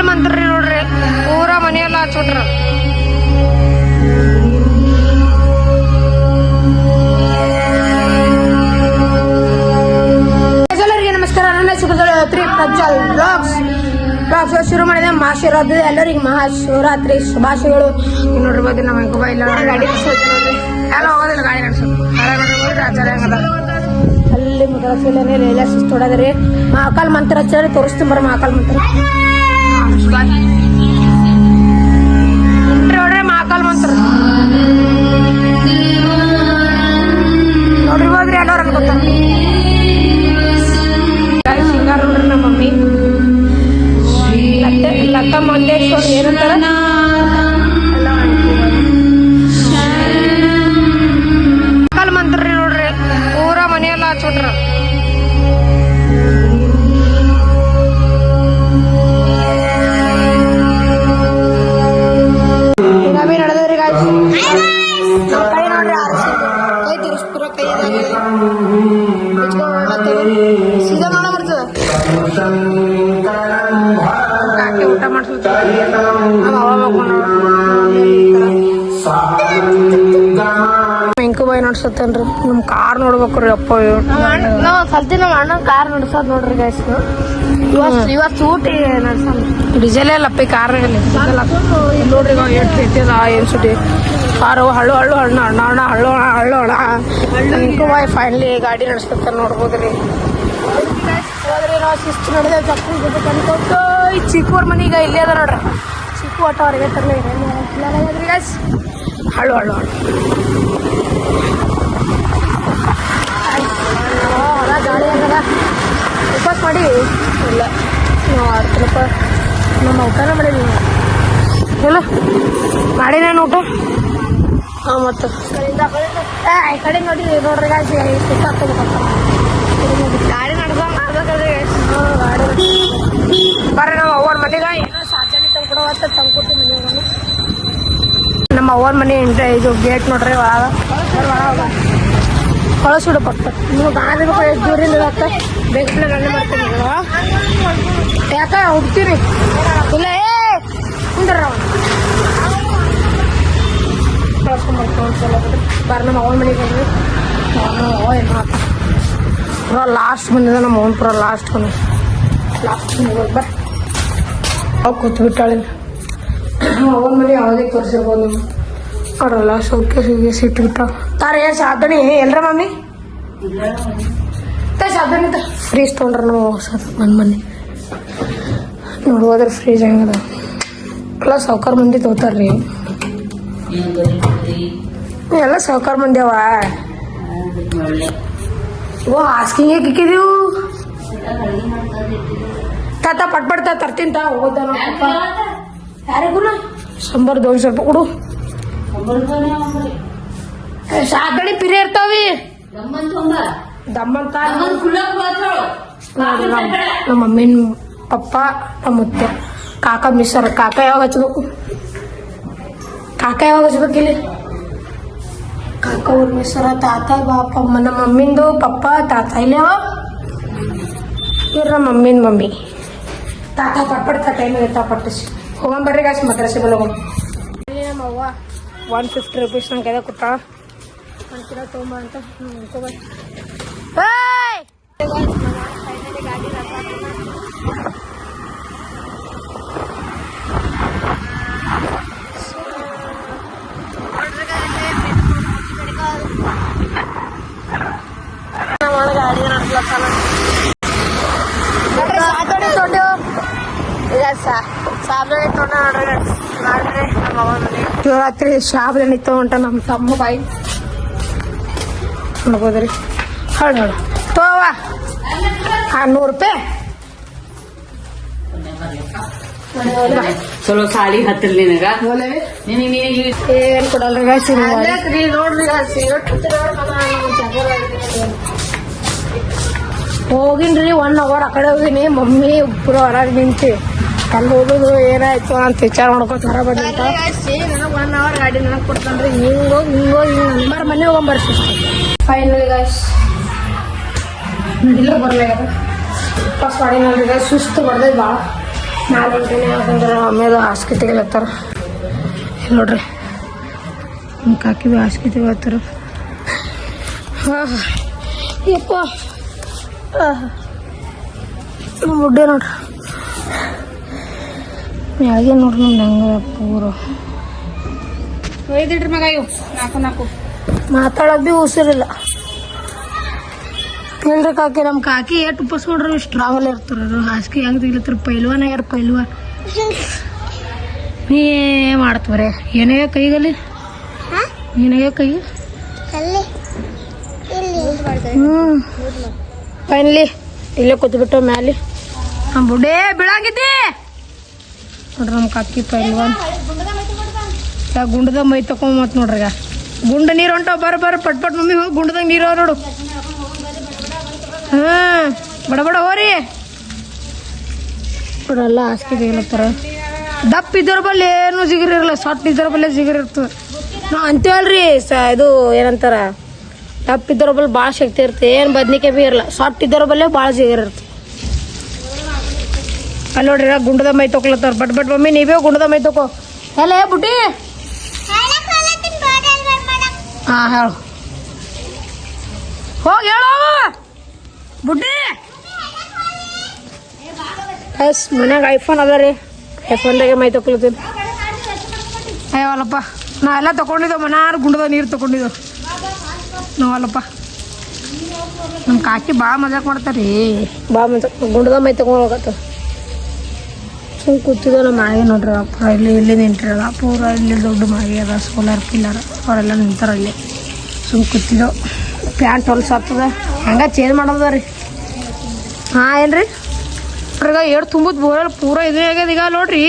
ಮಹಾಕಾಲ್ ಮಂತ್ರಿ ನೋಡ್ರಿ ಪೂರಾ ಮನೆಯೆಲ್ಲ ಹಚ್ಬಿಟ್ರ. ಎಲ್ಲರಿಗೆ ನಮಸ್ಕಾರ. ನನ್ನ ಹೆಸರು ಪ್ರಜ್ವಲ್ ಬ್ಲಾಗ್ಸ್ ಶುರು ಮಾಡಿದೆ. ಮಹಾಶಿವರಾತ್ರಿ ಎಲ್ಲರಿಗೆ ಮಹಾಶಿವರಾತ್ರಿ ಶುಭಾಶಯಗಳು. ನೋಡಿರ್ಬೋದು ನಮ್ಮ ಮೊಬೈಲ್ ಗಾಡಿ ಎಲ್ಲ ಹೋಗೋದಿಲ್ಲ, ಗಾಡಿ ನಡೆಸೋದು ಅಲ್ಲಿ ಮುದಲೇ ಎಲ್ಲ ಸುಸ್ತೊಡದ್ರಿ. ಮಹಾಕಾಲ್ ಮಂತ್ರ ಹಚ್ಚಿ ತೋರಿಸ್ತೀನಿ ಬರ್ರಿ. ಮಹಾಕಾಲ್ ಮಂತ್ರ ನೋಡ್ರಿ, ಮಹಾಕಾಲ್ ಮಂತ್ರ ನೋಡಿರ್ಬೋದ್ರಿ. ಎಲ್ಲರೂ ಗೊತ್ತ ಸಿಂಗಾರ ನೋಡ್ರಿ. ನಮ್ಮ ಮಮ್ಮಿ ಲತಾ ಮಂಗೇಶ್ವರ್ ಏನಂತಾರ ಮಹಾಕಾಲ್ ಮಂತ್ರ ನೋಡ್ರಿ ಪೂರಾ ಮನೆಯೆಲ್ಲ ಹಚ್ಬಿಟ್ರ. ನವೀ ನಡೆದ್ರಿ ಕೈ ನೋಡ್ರಿ. ಕೈ ತಿರ್ಸ್ ಪೂರ ಕೈ ಸೀದಾ ನೋಡ ಬರ್ತದ. ಊಟ ಮಾಡ್ಸೋದು ವೆಂಕು ಬಾಯ್ ನಡ್ಸತ್ತೇನ್ರಿ. ನಮ್ ಕಾರ್ ನೋಡ್ಬೇಕ್ರಿ. ಅಪ್ಪ ಸಲ್ತಿ ನಮ್ಮ ಅಣ್ಣ ಕಾರ್ ನಡ್ಸೋದ್ ನೋಡ್ರಿ ಗೈಸ್. ಇವತ್ತು ಸೂಟಿ ನಡ್ಸ ಡಿಸೆಲ್ ಅಪ್ಪಿ ಕಾರ್ ನೋಡ್ರಿ. ಎಷ್ಟು ಇಟ್ಟಿದ ಏನ್ ಸುಟಿ ಕಾರು ಹಳ್ಳು ಹಳ್ಳು ಹಣ್ಣು ಅಣ್ಣ ಅಣ್ಣ ಹಳ್ಳು ಹಳ್ಳು ಅಣ್ಣ. ವೆಂಕು ಬಾಯ್ ಫೈನಲಿ ಗಾಡಿ ನಡ್ಸ್ಕೊತಾರ ನೋಡ್ಬೋದ್ರಿ. ಹೋದ್ರಿ ನಾವು ಶಿಸ್ತು ನಡೆದ ಚಪ್ಪು ಅನ್ಕೊಟ್ಟು ಈ ಚಿಕ್ಕೂರ್ ಮನೀಗ ಇಲ್ಲೇ ಅದ ನೋಡ್ರಿ. ಚಿಕ್ಕು ಆಟೋ ಅವ್ರಿಗೆ ತರಲಿ ಗೈಸ್. ಹಳ್ಳು ಹಳ್ಳು ಹಳ್ಳು ಹೊರ ಗಾಡಿ ಆಗದ ಉಪವಾಸ ಮಾಡಿ ಇಲ್ಲ ನಾವು 10 ರೂಪಾಯಿ ನಮ್ಮ ಊಟನ ಮಾಡೀನಿ. ಇಲ್ಲ ಮಾಡಿನೇನು ಊಟ? ಹಾಂ ಮತ್ತು ಈ ಕಡೆ ನೋಡಿ ನೋಡ್ರಿ ಗಾಯ್ಸ್. ಸುತ್ತ ಹಾಕೋಬೇಕಂತ ಗಾಡಿ ನಡ್ಸಂಗ ಆಗ್ಬೇಕಲ್ರಿ ಗಾಡಿ ಬರ್ರಿ. ನಮ್ಮ ಅವ್ವನ ಮನೆಗ ಏನೋ ಸಾಧನೆ ತಂದ್ಕೊಡವತ್ತ ತಂದ್ಕೊಟ್ಟು ಮನೆ ಹೋಗೋಣ. ನಮ್ಮ ಅವ್ವನ ಮನೆ ಇದು ಗೇಟ್ ನೋಡ್ರಿ. ಒಳಗ ಕಳಿಸ್ಬಿಡು ಪಕ್ಕ. ನೀವು ಗಾಡಿ ಎಷ್ಟು ದೂರಿಂದ ಇರತ್ತೆ ಬೇಕಪ್ಲೆ ರನ್ನೆ ಮಾಡ್ತೀನಿ. ಯಾಕ ಹುಡ್ತೀರಿ ಇಲ್ಲ ಕುಂದ್ರ ಕಳ್ಸ್ಕೊಂಡ್ಬರ್ತೀವಿ ಬರ್ರಿ. ನಮ್ಮ ಅವ್ವನ ಮನೆಗೆ ಬರ್ರಿ. ಅವ್ವ ಏನು ಮಾತ ಪೂರ ಲಾಸ್ಟ್ ಬಂದಿದೆ. ನಮ್ಮ ಅವ್ನು ಪೂರ ಲಾಸ್ಟ್ ಬಂದ ಬರ್ರಿ. ಅವು ಕೂತ್ಬಿಟ್ಟಾಳೆ. ಅವನ ಮನೆ ಯಾವುದೇ ತೋರಿಸಿರ್ಬೋದು ನೀವು ಅವ್ರಲ್ಲ. ಸೌಖ್ಯ ಸಿಟ್ಬಿಟ್ಟ ತಾರೆ ಸಾಧನೆ ಎಲ್ರ ಮಮ್ಮಿ ಸಾಧನೆ ಫ್ರೀಜ್ ತೊಗೊಂಡ್ರ ನಾವು ನನ್ನ ಮನೆ ನೋಡ್ಬೋದ್ರಿ. ಫ್ರೀಜ್ ಹೆಂಗದ ಎಲ್ಲ ಸಾವ್ಕಾರ ಮಂದಿ ತಗೋತಾರ್ರಿ. ಎಲ್ಲ ಸಾವ್ಕಾರ ಮಂದಿ ಅವ. ಓ ಹಾಸ್ಕಿಂಗೆ ಕಿಕ್ಕಿದೀವು ತಾತ ಪಟ್ಪಡ್ತ ತರ್ತೀನಿ ತಾ ಹೋದ. ಯಾರಿಗೂ 100-200 ರೂಪಾಯಿ ಕೊಡು. ಸಾಧನೆ ಪಿರಿ ಇರ್ತಾವಿ ದಮ್ಮಂತ. ನಮ್ಮ ಮಮ್ಮಿನ ಪಪ್ಪ ನಮ್ಮ ಮುತ್ತೆ ಕಾಕ ಮಿಸ್ಸರ್. ಕಾಕ ಯಾವಾಗ ಹಚ್ಬೇಕು? ಕಾಕ ಯಾವಾಗ ಹಚ್ಬೇಕಿಲ್ಲಿ? ಕಾಕ ಅವ್ರ ಮಿಸ್ಸರ ತಾತ ಬಾಪ. ನಮ್ಮ ಮಮ್ಮಿಂದು ಪಪ್ಪ ತಾತ ಇಲ್ಲವ ಇವ್ರ. ನಮ್ಮ ಮಮ್ಮಿನ ಮಮ್ಮಿ ತಾತ ಪಟ್ಪಡ್ತ ಟೈಮ್ ಇರ್ತಾ ಪಟ್ಟಿಸಿ ಹೋಗೋಣ ಬರ್ರಿ ಗಾಯ್ಸ್. ಮದ್ರಾಸಿ ಬಲ್ಲ ಹೋಗೋಣ. ನಮ್ಮ ಅವ್ವ 150 ರೂಪೀಸ್ ನಂಗೆ ಕೈದಾಗ ಕೊಟ್ಟಾಳ. 1 ಕಿಲೋ ತೊಗೊಂಬ ಅಂತ ಗಾಡಿ ನಡ್ಸ್ಲತ್ತಾನ. ಸಾಬಣೆ ತೊಗೊಂಡ ನೋಡ್ರಿ ಮಾಡ್ರಿ. ನಮ್ಮ ಅವ್ವ ಮನೆ ಶಿವರಾತ್ರಿ ಸಾಬಣೆ ತೊಗೊಂಡ ನಮ್ಮ ತಮ್ಮ ಬಾಯಿ ನೋಡ್ಬೋದ್ರಿ. ಹಳ್ಳು ನೋಡು ತೋವ 100 ರೂಪಾಯಿ ಚಲೋ ಸಾಲಿ ಹತ್ತಿರ ನಿನಗ ಏನ್ ಕೊಡಲ್ರಿ ಗಾಯ್ಸಿ ನೋಡ್ರಿ. ಹೋಗಿನ್ರಿ 1 ಅವರ್ ಆ ಕಡೆ ಹೋಗಿನಿ. ಮಮ್ಮಿ ಪೂರ ಹೊರಗೆ ನಿಂತಿ ಅಲ್ಲಿ ಹೋಗೋದು ಏನಾಯ್ತು ಅಂತ ವಿಚಾರ ಮಾಡ್ಕೊತ ಹೊರ ಬಂದಿರ್ತ. ನನಗೆ 1 ಅವರ್ ಗಾಡಿ ನನಗೆ ಕೊಡ್ತಾನ್ರಿ. ಹಿಂಗೋಗಿ ನಂಬರ್ ಮನೆ ಹೋಗೊಂಬರ್ಸಿ. ಫೈನಲಿ ಗಾಯ್ಸ್ ಇಲ್ಲ ಬರ್ಲಾಗ್ಯದ. ಪಾಸ್ ಮಾಡಿ ನೋಡ್ರಿ ಗಾಯ್ಸ್. ಸುಸ್ತು ಬಡ್ದೈತೆ ಭಾಳ. 4 ಗಂಟೆನೇ ಯಾಕಂದ್ರೆ ಆಮೇಲೆ ಹಾಸಿಗೆ ತೆಗಿಲತ್ತಾರ ನೋಡ್ರಿ ನಮ್ಮ ಕಾಕಿ ಭೀ ಹಾಸಿಗೆ ತೆಗಿಲತ್ತಾರ ಯಪ್ಪ ನಮ್ಮ ಬುಡ್ಡೆ ನೋಡ್ರಿ ಮ್ಯಾಗೆ ನೋಡ್ರಿ ನಮ್ದು ಹೆಂಗೆ ಪೂರ ಒಯ್ದಿಡ್ರಿ ಮಗ ಇವು 4 ಮಾತಾಡೋದು ಭೀ ಉಸಿರಿಲ್ಲ ಇಲ್ರಿ ಕಾಕಿ ನಮ್ಮ ಕಾಕಿ ಎಷ್ಟು ಉಪಸ್ ನೋಡ್ರಿ ಸ್ಟ್ರಾಂಗಲ್ಲಿ ಇರ್ತಾರ ಹಾಸಿಗೆ ಹೆಂಗೆ ತೆಗಿಲತ್ತಾರ ಪೈಲ್ವಾನ್ ಆಗ್ಯಾರ ಪೈಲ್ವಾನ್ ನೀ ಮಾಡ್ತವ್ರೆ ಏನೇ ಕೈಗಲ್ಲಿ ಏನಾಗ್ಯ ಕೈ ಫೈನಲಿ ಇಲ್ಲೇ ಕೂತ್ಬಿಟ್ಟು ಮ್ಯಾಲೆ ನಮ್ಮ ಬುಡ್ಡೆ ಬೀಳಾಗಿದ್ದಿ ನೋಡ್ರಿ ನಮ್ಮ ಕಾಕಿ ಪೈಲ್ವಾನ್ ಗುಂಡದಾಗ ಮೈ ತಕೊಂಡ್ ಮತ್ ನೋಡ್ರಿ ಈಗ ಗುಂಡ ನೀರು ಹೊಂಟಾವ ಬರ ಪಟ್ ಮಮ್ಮಿ ಹೋಗಿ ಗುಂಡದಾಗ ನೀರು ಅವ ನೋಡು ಬಡ ಬಡ ಹೋರಿ ನೋಡ್ರಲ್ಲ ಹಾಸಿಗೆ ತೆಗಿಲತ್ತಾರ ದಪ್ಪ ಇದ್ದವ್ರ ಬಲ್ಲಿ ಏನು ಜಿಗಿರಿ ಇರಲ್ಲ ಸೊಟ್ಟ ಇದ್ದವ್ರ ಬಲ್ಲೇ ಜಿಗಿರಿ ಇರ್ತದೆ ನಾವು ಅಂತೀವಲ್ರಿ ಇದು ಏನಂತಾರ ದಪ್ಪ ಇದ್ದವ್ರ ಬಲ್ಲಿ ಭಾಳ ಶಕ್ತಿ ಇರುತ್ತೆ ಏನು ಬದ್ನಿಕೆ ಭೀ ಇರಲ್ಲ ಸೊಟ್ಟ ಇದ್ದವ್ರ ಬಲ್ಲೇ ಭಾಳ ಜಿಗಿರಿ ಇರುತ್ತೆ ಅಲ್ಲಿ ನೋಡ್ರಿ ಗುಂಡದ ಮೈ ತೊಕೊಳತ್ತಾರ ಬಟ್ ಮಮ್ಮಿ ನೀವೇ ಗುಂಡದ ಮೈ ತೊಕೋ ಎಲ್ಲ ಬುಟ್ಟಿ ಹಾಂ ಹೇಳು ಹೋಗಿ ಹೇಳು ಬುಡ್ಡಿ ಎಸ್ ಮನ್ಯಾಗ ಐಫೋನ್ ಅದ ರೀ ಐಫೋನ್ದಾಗೆ ಮೈ ತೊಕೊಳತ್ತೀನಿ ಅಯ್ಯವಲ್ಲಪ್ಪ ನಾ ಎಲ್ಲ ತೊಗೊಂಡಿದ್ದೆವು ಮನಾರು ಗುಂಡದ ನೀರು ತೊಗೊಂಡಿದ್ದೆವು ನಾವಲ್ಲಪ್ಪ ನಮ್ಮ ಕಾಕಿ ಭಾಳ ಮಜಾಕ್ ಮಾಡ್ತಾರೆ ರೀ ಭಾಳ ಮಜಾಕ್ ಗುಂಡದ ಮೈ ತೊಗೊಂಡು ಹೋಗತ್ತ ಸುಮ್ಮನೆ ಕೂತಿದ್ದೋ ನಮ್ಮ ಮಾಗೆ ನೋಡ್ರಿ ಪೂರ ಇಲ್ಲಿ ನಿಂತಿರಲ್ಲ ಪೂರ ಇಲ್ಲಿ ದೊಡ್ಡ ಮಾಗೆ ಅದ ಸೋಲಾರ್ ಪಿಲ್ಲರ್ ಅವರೆಲ್ಲ ನಿಂತಾರ ಇಲ್ಲಿ ಸುಮ್ಮನೆ ಕೂತಿದ್ದೋ ಪ್ಯಾಂಟ್ ಹೊಲ್ಸ್ ಆಗ್ತದ ಹಂಗೆ ಚೇಂಜ್ ಮಾಡೋದ ರೀ ಹಾಂ ಏನು ರೀ ಈಗ ಏಳು ತುಂಬುದು ಬೋರಲ್ಲ ಪೂರ ಇದೇ ಆಗ್ಯದ ಈಗ ನೋಡ್ರಿ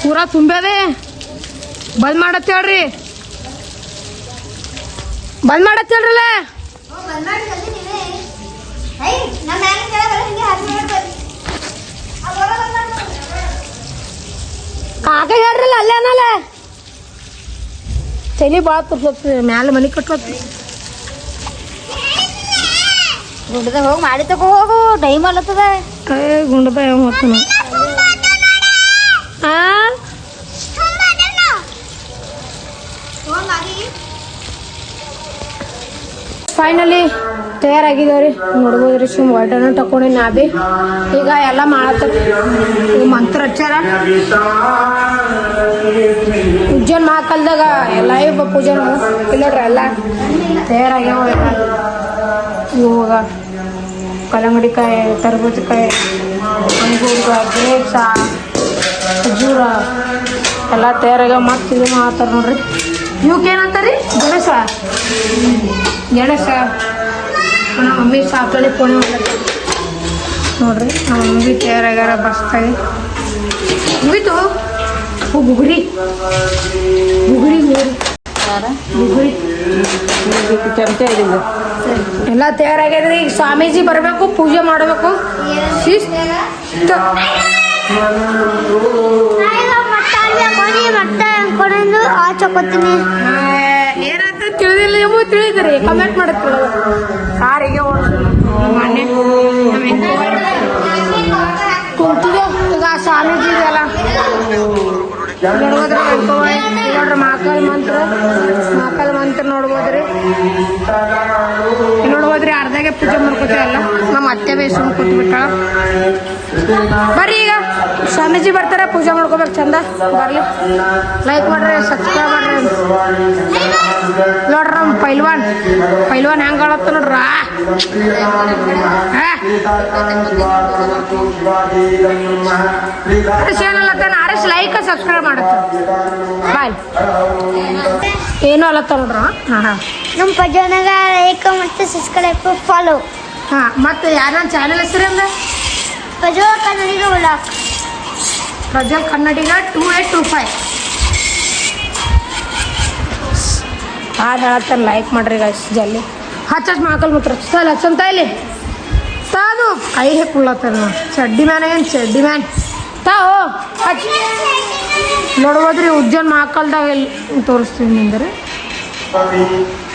ಪೂರ ತುಂಬ್ಯದೆ ಬಂದ್ ಮಾಡತ್ತೆ ಹೇಳ್ರಿ ಬಂದ್ ಮಾಡತ್ತೆ ಹೇಳ್ರಲ್ಲ ಕಾಕ ಹೇಳ್ರಲ್ಲ ಅಲ್ಲೇ ಅನ್ನಲ್ಲ ತಲೆ ಭಾಳ ತುರ್ಸತ್ತಿ ಮ್ಯಾಲೆ ಮನೆ ಕಟ್ಲತ್ತಿ ಗುಡ್ಡದಾಗ ಹೋಗಿ ಮಾಡಿ ತಗೋ ಹೋಗು ಟೈಮ್ ಅಲ್ಲತ್ತದ ಗುಂಡದ ಹೊತ್ತು ಫೈನಲಿ ತಯಾರಾಗಿದ್ದೇವ್ರಿ ನೋಡ್ಬೋದ್ರಿ ಸುಮ್ ಒಡ್ಡನ ತಕೊಂಡಿ ನಾ ಬಿ ಈಗ ಎಲ್ಲ ಮಾಡತ್ತಾರ ಮಂತ್ರ ಹಚ್ಚಾರ ಉಜ್ಜನ್ ಮಹಾಕಾಲದಾಗ ಎಲ್ಲ ಪೂಜೆ ಇಲ್ಲಡ್ರಿ ಎಲ್ಲ ತಯಾರಾಗ್ಯಾವ ಇವಾಗ ಕಲ್ಲಂಗಡಿಕಾಯಿ ತರಬೂಜಕಾಯಿ ಅಂಗೂರ ಗ್ರೇಪ್ಸ ಖಜೂರ ಎಲ್ಲ ತಯಾರಾಗ್ಯಾವ ಮತ್ತೆ ಇದು ಮಾಡ್ತಾರ ನೋಡ್ರಿ ಇವಕ್ಕೇನಂತಾರಿ ಗಣೇಶ ನಮ್ಮ ಮಮ್ಮಿ ಸಾಕಳಿ ಫೋನ್ ನೋಡ್ರಿ ನಮ್ಮ ಮಮ್ಮಿ ತಯಾರಾಗ್ಯಾರ ಬಸ್ತಾಗಿ ಮುಗಿತು ಗುಗ್ರಿ ಚಮಚ ಇದೆ ಎಲ್ಲ ತಯಾರಾಗ್ಯದ್ರಿ ಈಗ ಸ್ವಾಮೀಜಿ ಬರಬೇಕು ಪೂಜೆ ಮಾಡಬೇಕು ಏನಂತ ತಿಳಿದಿಲ್ಲ ನೀವು ತಿಳಿದ್ರಿ ಕಮೆಂಟ್ ಮಾಡತ್ರಿ ಕಾರಿಗೆ ಮೊನ್ನೆ ಕುಂತಿದ್ದೆ ಈಗ ಸ್ವಾಮೀಜಿ ಇದೆಲ್ಲ ನೋಡ್ಬೋದ್ರಿ ನೋಡ್ರಿ ಮಹಾಕಾಲ್ ಮಂತ್ರ ನೋಡ್ಬೋದ್ರಿ ನೋಡ್ಬೋದ್ರಿ ಅರ್ಧಾಗೆ ಪೂಜೆ ಮಾಡ್ಕೋತೀವಲ್ಲ ನಮ್ಮ ಅತ್ತೆ ಬೇ ಸುಮ್ ಕೂತ್ಬಿಟ್ಟಾಳ ಬರ್ರಿ ಈಗ ಸ್ವಾಮೀಜಿ ಬರ್ತಾರೆ ಪೂಜೆ ಮಾಡ್ಕೋಬೇಕು ಚಂದ ಬರ್ಲಿ ಲೈಕ್ ಮಾಡ್ರಿ ಸಬ್ಸ್ಕ್ರೈಬ್ ಮಾಡ್ರಿ ನೋಡ್ರಿ ನಮ್ಮ ಪೈಲ್ವಾನ್ ಹೆಂಗ ಆಡತ್ತ ನೋಡ್ರ ಆರ್ಎಸ್ ಲೈಕ್ ಸಬ್ಸ್ಕ್ರೈಬ್ ಮಾಡುತ್ತೆ ಬಾಯ್ ಏನೂ ಅಲ್ಲತ್ತ ನೋಡ್ರ ನಮ್ಮ ಪಜಾನಾಗ ಲೈಕ್ ಮತ್ತು ಸಬ್ಸ್ಕ್ರೈಬ್ ಫಾಲೋ ಮತ್ತೆ ಯಾರ ಚಾನಲ್ ಹೆಸರು ಅಂದ್ರೆ ಪ್ರಜ್ವಲ್ ಕನ್ನಡಿಗ ವ್ಲಾಗ್ ಪ್ರಜ್ವಲ್ ಕನ್ನಡಿಗ 2825 ಹಾಡು ಹೇಳತ್ತಾರ ಲೈಕ್ ಮಾಡ್ರಿ ಗೈಸ್ ಜಲ್ದಿ ಹಚ್ಚ ಮಕ್ಕಳು ಮಾತ್ರ ಹಚ್ಚಂತ ಇಲ್ಲಿ ತಾದು ಕೈ ಹೇಳತ್ತಾರ ಚಡ್ಡಿ ಮ್ಯಾನ್ ಏನು ಚಡ್ಡಿ ಮ್ಯಾನ್ ತಾವು ಹಚ್ಚ ನೋಡ್ಬೋದ್ರಿ ಉಜ್ಜನ್ ಮಹಾಕಾಲ್ದಾಗ ಎಲ್ಲಿ ತೋರಿಸ್ತೀನಿ ನಿಂದ್ರೆ